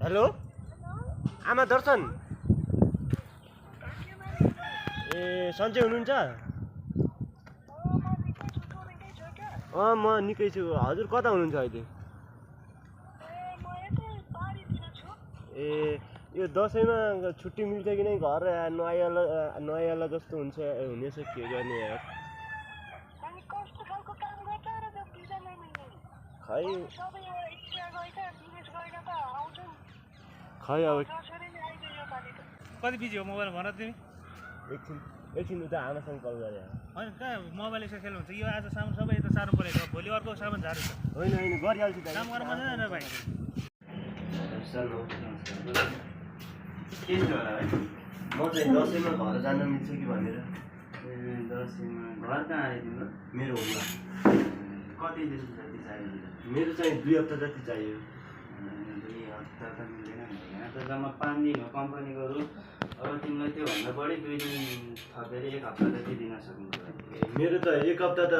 Hello आमा दर्शन ए सन्चै हुनुहुन्छ? म निकै छु। हजुर कता हुनुहुन्छ अहिले? ए यो दसैँमा छुट्टी मिल्छ कि नै घर नआइहाल्ला जस्तो हुनेछ के गर्ने यार। खै अब कति बिजी हो मोबाइल भन तिमी? एकछिन उता आमासँग कल गरे होइन कहाँ मोबाइल यसो खेल्नुहुन्छ? यो आज सामान सबै यता सार्नु परेको, भोलि अर्को सामान झार्नु छ। होइन गरिहाल्छु काम गर्न मन छैन भाइ। के छ होला है? म चाहिँ दसैँमा घर जान मिल्छ कि भनेर। दसैँमा घर कहाँ आयो तिम्रो? मेरो होममा। कति दिन जति चाहियो? मेरो चाहिँ 2 हप्ता जति चाहियो। 2 हप्ता त मिल्दैन नि। यहाँ त जम्मा 5 दिन हो कम्पनीको रुल। अब तिमीलाई त्योभन्दा बढी 2 दिन थपेर 1 हप्ता जति दिन सकिन्छ। मेरो त 1 हप्ता त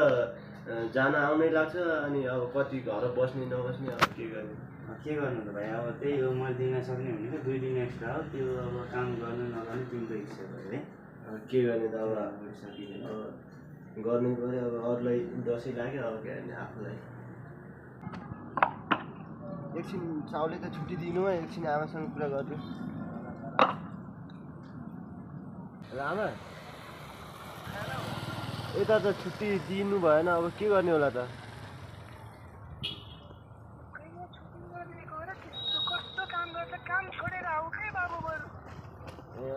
जान आउनै लाग्छ। अनि अब कति घर बस्ने नबस्ने अब के गर्ने? के गर्नु त भाइ? अब त्यही हो, मैले दिन सक्ने भनेको 2 दिन एक्स्ट्रा हो। त्यो अब काम गर्नु नगर्नु तिम्रो इच्छा भयो है। के गर्ने त अब सकिँदैन। गर्नु पऱ्यो। अब अरूलाई दसैँ लाग्यो अब के गर्ने आफूलाई। एकछिन साउले त छुट्टी दिनु है, एकछिन आमासँग कुरा गर्छु। आमा यता त छुट्टी दिनु भएन, अब के गर्ने होला त?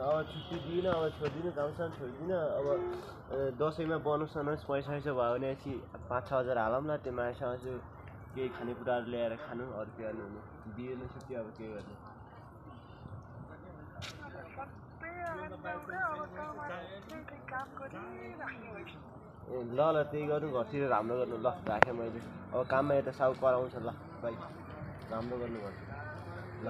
अब छुट्टी दिइनँ, अब छोडिदिनु, कामसाम छोडिदिनँ। अब दसैँमा बोनस पैसा भयो भने 5-6 हजार हालौँला। त्यो मान्छेसँग केही खानेकुराहरू ल्याएर खानु, अरू के गर्नु हुने? दिएन छुट्टी, अब के गर्ने? ल त्यही गर्नु, घरतिर राम्रो गर्नु। ल राखेँ मैले। अब काममा यता साउ कराउँछ। ल भाइ राम्रो गर्नु गर्छु। ल